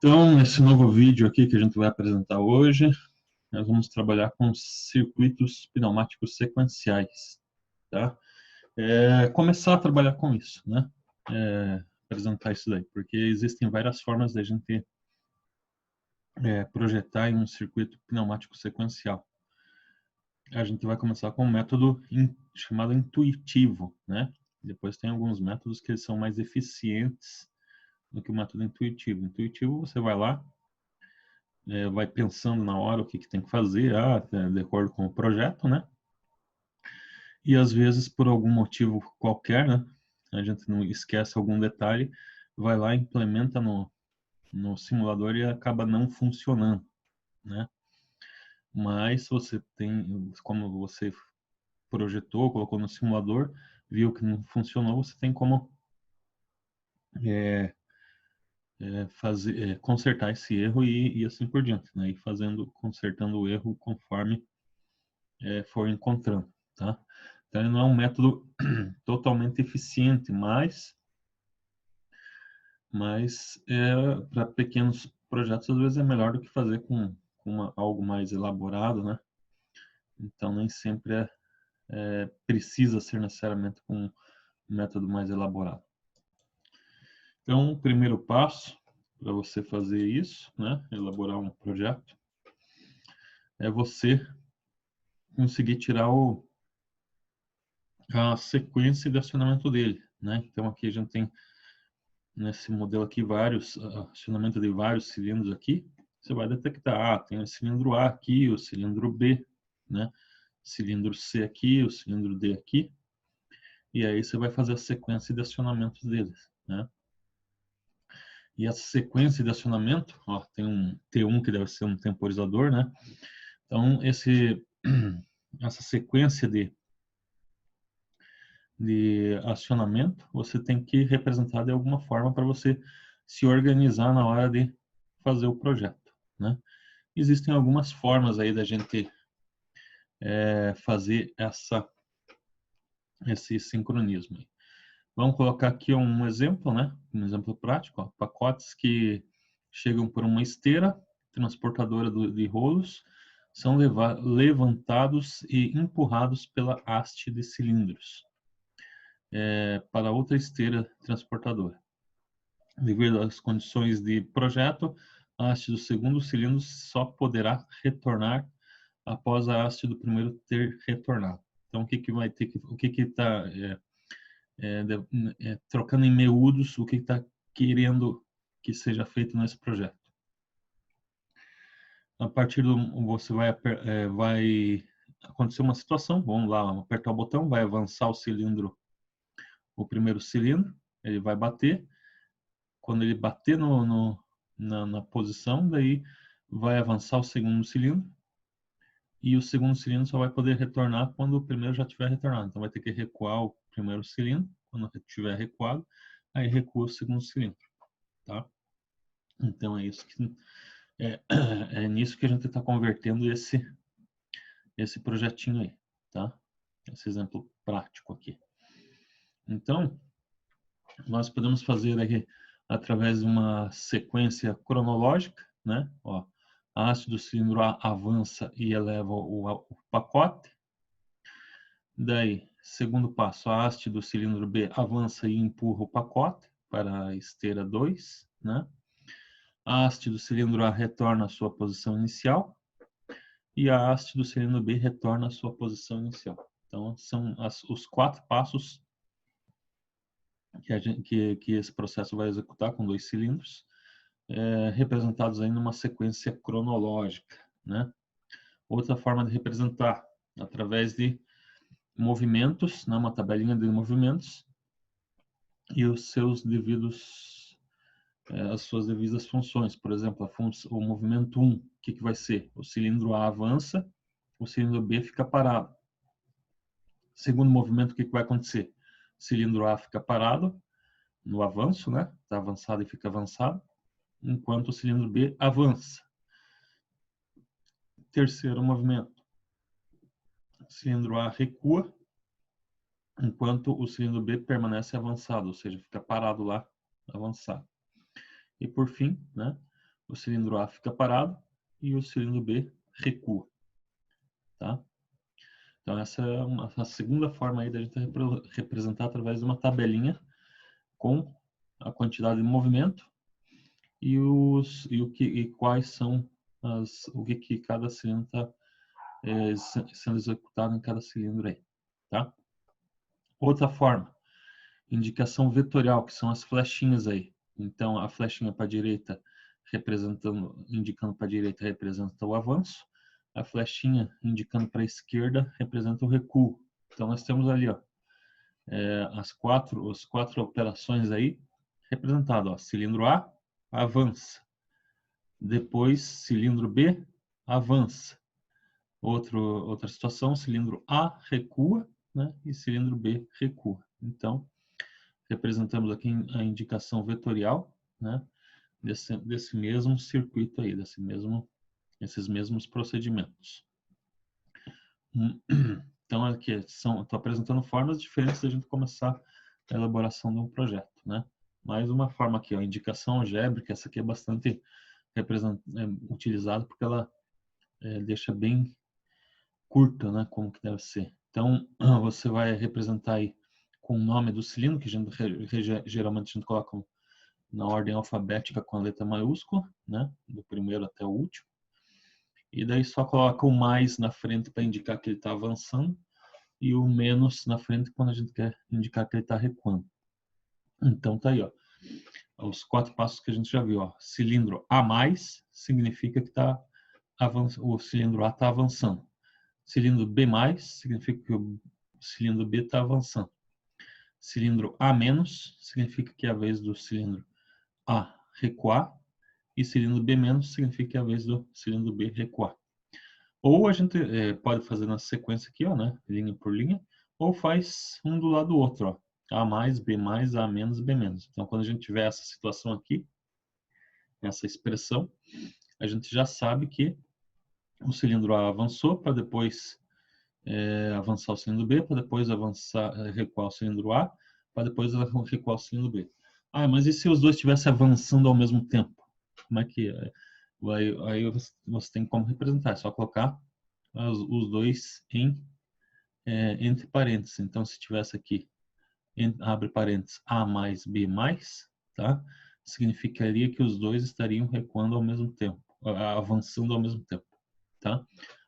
Então, nesse novo vídeo aqui que a gente vai apresentar hoje, nós vamos trabalhar com circuitos pneumáticos sequenciais, tá? Começar a trabalhar com isso, né? Apresentar isso daí, porque existem várias formas da gente projetar em um circuito pneumático sequencial. A gente vai começar com um método chamado intuitivo, né? Depois tem alguns métodos que são mais eficientes do que o método intuitivo. Intuitivo, você vai lá, vai pensando na hora o que tem que fazer, de acordo com o projeto, né? E às vezes, por algum motivo qualquer, né? A gente não esquece algum detalhe, vai lá, implementa no simulador e acaba não funcionando, né? Mas você tem, como você projetou, colocou no simulador, viu que não funcionou, você tem como consertar esse erro e assim por diante, né? E consertando o erro conforme for encontrando, tá? Então, ele não é um método totalmente eficiente, mas para pequenos projetos, às vezes é melhor do que fazer com algo mais elaborado, né? Então, nem sempre precisa ser necessariamente com um método mais elaborado. Então, o primeiro passo para você fazer isso, né? Elaborar um projeto, é você conseguir tirar a sequência de acionamento dele, né? Então, aqui a gente tem nesse modelo aqui acionamento de vários cilindros aqui. Você vai detectar, tem o cilindro A aqui, o cilindro B, né? Cilindro C aqui, o cilindro D aqui. E aí você vai fazer a sequência de acionamentos deles, né? E essa sequência de acionamento, ó, tem um T1 que deve ser um temporizador, né? Então, essa sequência de acionamento, você tem que representar de alguma forma para você se organizar na hora de fazer o projeto, né? Existem algumas formas aí da gente fazer esse sincronismo. Vamos colocar aqui um exemplo, né? Um exemplo prático, ó, pacotes que chegam por uma esteira transportadora de rolos são levantados e empurrados pela haste de cilindros para outra esteira transportadora. Devido às condições de projeto, a haste do segundo cilindro só poderá retornar após a haste do primeiro ter retornado. Então, o que está trocando em miúdos, o que está querendo que seja feito nesse projeto? A partir do você vai acontecer uma situação, vamos lá, apertar o botão, vai avançar o primeiro cilindro, ele vai bater. Quando ele bater na posição, daí vai avançar o segundo cilindro e o segundo cilindro só vai poder retornar quando o primeiro já tiver retornado. Então vai ter que recuar o primeiro cilindro, quando tiver recuado, aí recua o segundo cilindro, tá? Então é isso que é nisso que a gente está convertendo esse projetinho aí, tá? Esse exemplo prático aqui. Então, nós podemos fazer aqui através de uma sequência cronológica, né? Ó, a haste do cilindro A avança e eleva o pacote. Daí, segundo passo, a haste do cilindro B avança e empurra o pacote para a esteira 2, né? A haste do cilindro A retorna à sua posição inicial e a haste do cilindro B retorna à sua posição inicial. Então, são os 4 passos que esse processo vai executar com 2 cilindros, representados aí numa sequência cronológica, né? Outra forma de representar, através de movimentos, né? Uma tabelinha de movimentos e os seus as suas devidas funções. Por exemplo, o movimento 1, o que vai ser? O cilindro A avança, o cilindro B fica parado. Segundo movimento, o que vai acontecer? O cilindro A fica parado no avanço, né? Está avançado e fica avançado, enquanto o cilindro B avança. Terceiro movimento, o cilindro A recua, enquanto o cilindro B permanece avançado, ou seja, fica parado lá, avançado. E por fim, né, o cilindro A fica parado e o cilindro B recua, tá? Então essa é a segunda forma aí da gente representar através de uma tabelinha com a quantidade de movimento e quais são o que cada cilindro está sendo executado em cada cilindro aí, tá? Outra forma, indicação vetorial, que são as flechinhas aí. Então a flechinha para a direita indicando para a direita representa o avanço, a flechinha indicando para a esquerda representa o recuo. Então nós temos ali, ó, as quatro operações aí representadas, ó, cilindro A avança, depois cilindro B avança, outra situação, cilindro A recua, né, e cilindro B recua. Então representamos aqui a indicação vetorial, né, desse mesmo circuito aí, esses mesmos procedimentos. Então aqui estou apresentando formas diferentes da gente começar a elaboração de um projeto, né? Mais uma forma aqui, a indicação algébrica, essa aqui é bastante utilizada porque ela deixa bem curta, né, como que deve ser. Então você vai representar aí com o nome do cilindro, que geralmente a gente coloca na ordem alfabética com a letra maiúscula, né, do primeiro até o último. E daí só coloca o mais na frente para indicar que ele está avançando e o menos na frente quando a gente quer indicar que ele está recuando. Então tá aí, ó, os 4 passos que a gente já viu, ó. Cilindro A mais significa que o cilindro A está avançando. Cilindro B mais significa que o cilindro B está avançando. Cilindro A menos significa que é a vez do cilindro A recuar e cilindro B menos significa que é a vez do cilindro B recuar. Ou a gente pode fazer na sequência aqui, ó, né, linha por linha, ou faz um do lado do outro, ó, A mais, B mais, A menos, B menos. Então, quando a gente tiver essa situação aqui, essa expressão, a gente já sabe que o cilindro A avançou para depois avançar o cilindro B, para depois recuar o cilindro A, para depois recuar o cilindro B. Ah, mas e se os dois estivessem avançando ao mesmo tempo? Como é que é? Aí você tem como representar, é só colocar os dois entre parênteses. Então, se tivesse aqui, abre parênteses, A mais B mais, tá? Significaria que os dois estariam recuando ao mesmo tempo, avançando ao mesmo tempo, tá?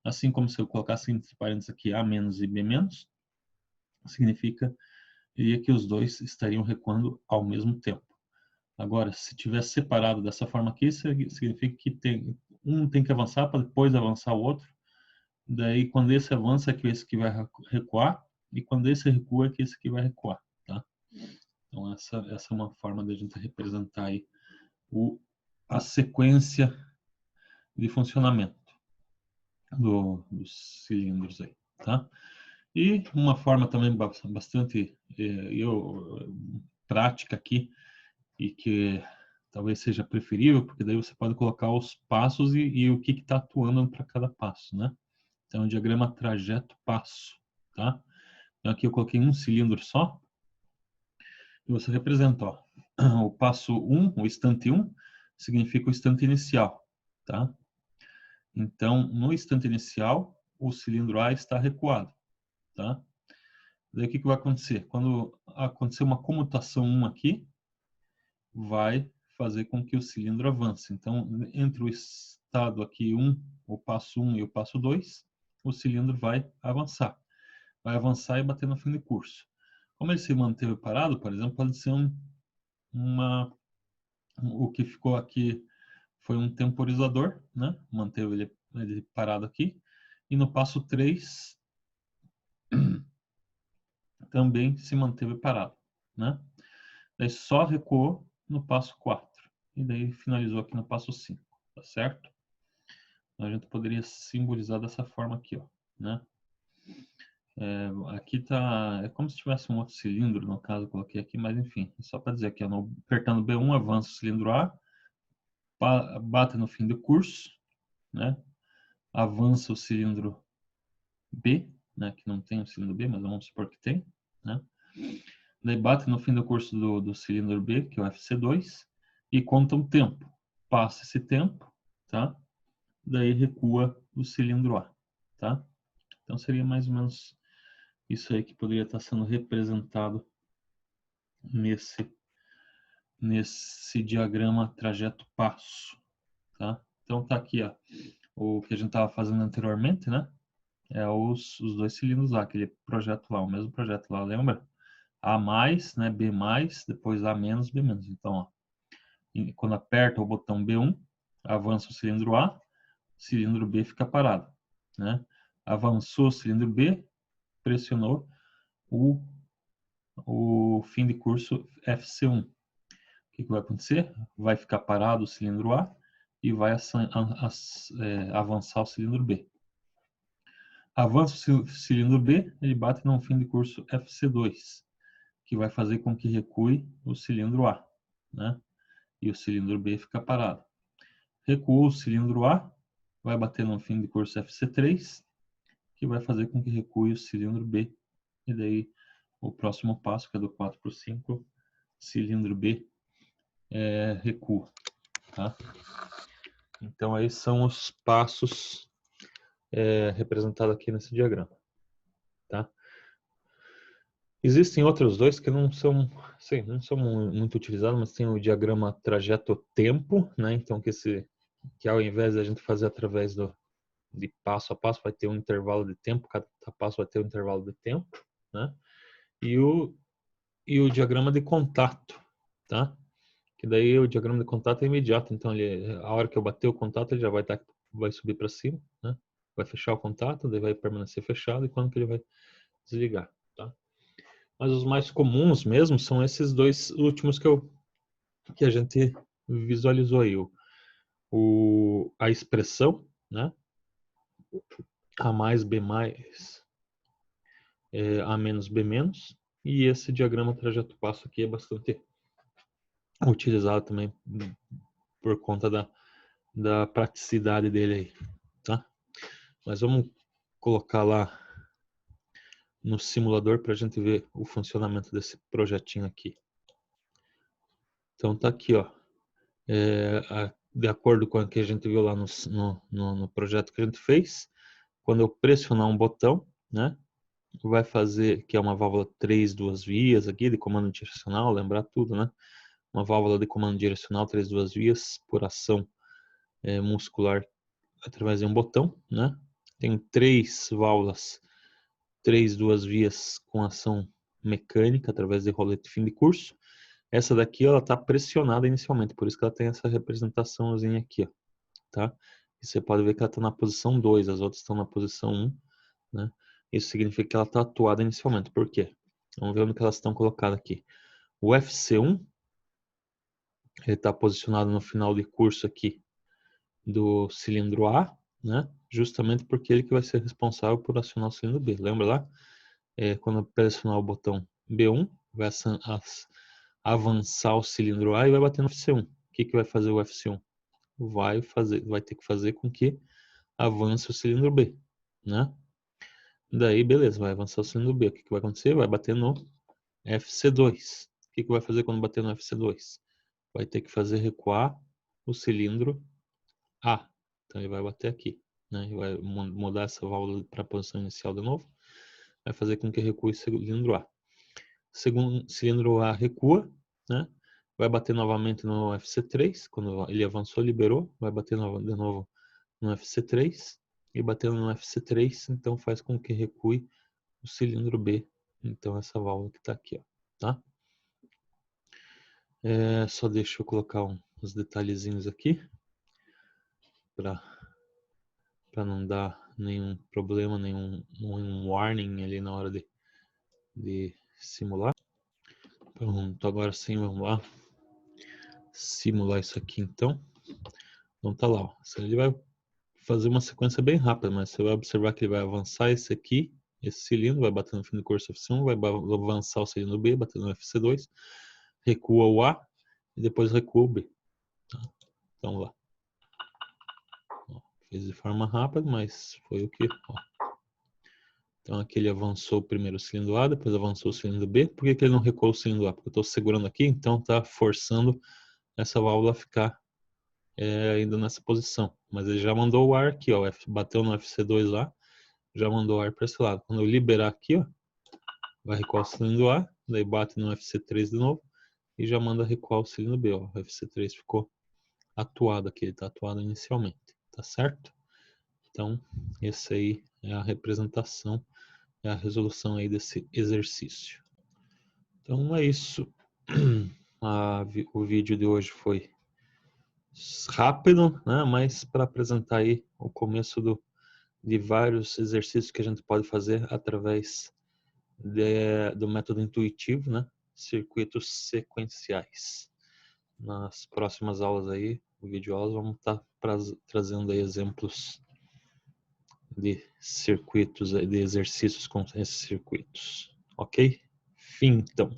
Assim como se eu colocasse entre parênteses aqui A menos e B menos, significaria que os dois estariam recuando ao mesmo tempo. Agora, se tivesse separado dessa forma aqui, significa que um tem que avançar para depois avançar o outro. Daí, quando esse avança, é que esse que vai recuar, e quando esse recua, é que esse que vai recuar, tá? Então, essa é uma forma da gente representar aí a sequência de funcionamento dos cilindros aí, tá? E uma forma também bastante prática aqui, e que talvez seja preferível, porque daí você pode colocar os passos e o que está atuando para cada passo, né? Então, o diagrama trajeto-passo, tá? Então, aqui eu coloquei um cilindro só, e você representa, ó, o passo 1, o instante 1, significa o instante inicial, tá? Então, no instante inicial, o cilindro A está recuado, tá? Daí o que vai acontecer? Quando acontecer uma comutação 1 aqui, vai fazer com que o cilindro avance. Então, entre o estado aqui 1, o passo 1 e o passo 2, o cilindro vai avançar. Vai avançar e bater no fim de curso. Como ele se manteve parado, por exemplo, pode ser o que ficou aqui foi um temporizador, né? Manteve ele parado aqui. E no passo 3 também se manteve parado, né? Daí só recuou no passo 4. E daí finalizou aqui no passo 5, tá certo? A gente poderia simbolizar dessa forma aqui, ó, né? Aqui tá, é como se tivesse um outro cilindro, no caso eu coloquei aqui, mas enfim, só para dizer aqui, ó, apertando B1 avança o cilindro A, bate no fim do curso, né? Avança o cilindro B, né? Que não tem o cilindro B, mas vamos supor que tem, né? Daí bate no fim do curso do cilindro B, que é o FC2, e conta um tempo. passa esse tempo, tá? Daí recua o cilindro A, tá? Então seria mais ou menos isso aí que poderia estar sendo representado nesse diagrama trajeto passo, tá? Então tá aqui, ó, o que a gente estava fazendo anteriormente, né? É os dois cilindros lá, aquele projeto lá, o mesmo projeto lá, lembra? A mais, né? B mais, depois A menos, B menos. Então, ó, quando aperta o botão B1, avança o cilindro A, cilindro B fica parado, né? Avançou o cilindro B, pressionou o fim de curso FC1. O que vai acontecer? Vai ficar parado o cilindro A e vai avançar o cilindro B. Avança o cilindro B, ele bate no fim de curso FC2, que vai fazer com que recue o cilindro A, né? E o cilindro B fica parado. Recuou o cilindro A, vai bater no fim de curso FC3, que vai fazer com que recue o cilindro B. E daí o próximo passo, que é do 4 para o 5, cilindro B recua, tá? Então aí são os passos representados aqui nesse diagrama, tá? Existem outros dois que não são muito utilizados, mas tem o diagrama trajeto-tempo, né? Então que ao invés de a gente fazer através de passo a passo, vai ter um intervalo de tempo, cada passo vai ter um intervalo de tempo, né? E o diagrama de contato, tá? Que daí o diagrama de contato é imediato, então a hora que eu bater o contato, ele já vai subir para cima, né? Vai fechar o contato, daí vai permanecer fechado e quando que ele vai desligar, tá? Mas os mais comuns mesmo são esses dois últimos que a gente visualizou aí, a expressão, né? A mais, B mais, A menos, B menos, e esse diagrama trajeto passo aqui é bastante utilizado também por conta da praticidade dele aí, tá? Mas vamos colocar lá no simulador para a gente ver o funcionamento desse projetinho aqui. Então tá aqui, ó, de acordo com o que a gente viu lá no projeto que a gente fez, quando eu pressionar um botão, né, vai fazer, que é uma válvula 3 duas vias aqui de comando direcional, lembrar tudo, né? Uma válvula de comando direcional 3 duas vias por ação muscular através de um botão, né? Tem 3 válvulas 3 duas vias com ação mecânica através de rolete fim de curso. Essa daqui ela está pressionada inicialmente, por isso que ela tem essa representaçãozinha aqui, ó, tá? E você pode ver que ela está na posição 2, as outras estão na posição 1, né? Isso significa que ela está atuada inicialmente. Por quê? Vamos ver onde que elas estão colocadas aqui. O FC1 ele está posicionado no final de curso aqui do cilindro A, né? Justamente porque ele que vai ser responsável por acionar o cilindro B. Lembra lá? Quando eu pressionar o botão B1, vai avançar o cilindro A e vai bater no FC1. O que vai fazer o FC1? Vai ter que fazer com que avance o cilindro B, né? Daí, beleza, vai avançar o cilindro B. O que vai acontecer? Vai bater no FC2. O que vai fazer quando bater no FC2? Vai ter que fazer recuar o cilindro A. Então ele vai bater aqui, né? E vai mudar essa válvula para a posição inicial de novo. Vai fazer com que recue o cilindro A. Segundo cilindro A recua, né? Vai bater novamente no FC3. Quando ele avançou, liberou. Vai bater de novo no FC3. E batendo no FC3, então faz com que recue o cilindro B. Então essa válvula que está aqui, ó, tá? Só deixa eu colocar uns detalhezinhos aqui para não dar nenhum problema, nenhum warning ali na hora de simular. Pronto, agora sim, vamos lá simular isso aqui então. Então tá lá, ó. Ele vai fazer uma sequência bem rápida, mas você vai observar que ele vai avançar esse aqui, esse cilindro, vai bater no fim do curso FC1, vai avançar o cilindro B, bater no FC2, recua o A e depois recua o B. Tá? Então lá. Ó, fez de forma rápida, mas foi o que... Ó. Então aqui ele avançou o primeiro cilindro A, depois avançou o cilindro B. Por que ele não recuou o cilindro A? Porque eu estou segurando aqui, então está forçando essa válvula a ficar ainda nessa posição. Mas ele já mandou o ar aqui, ó. Bateu no FC2 lá, já mandou o ar para esse lado. Quando eu liberar aqui, ó, vai recuar o cilindro A, daí bate no FC3 de novo e já manda recuar o cilindro B, ó. O FC3 ficou atuado aqui, ele está atuado inicialmente, tá certo? Então, essa aí é a representação, é a resolução aí desse exercício. Então é isso. O vídeo de hoje foi rápido, né? Mas para apresentar aí o começo de vários exercícios que a gente pode fazer através do método intuitivo, né? Circuitos sequenciais. Nas próximas aulas aí, videoaulas, vamos estar trazendo aí exemplos de circuitos, de exercícios com esses circuitos. Ok? Fim, então.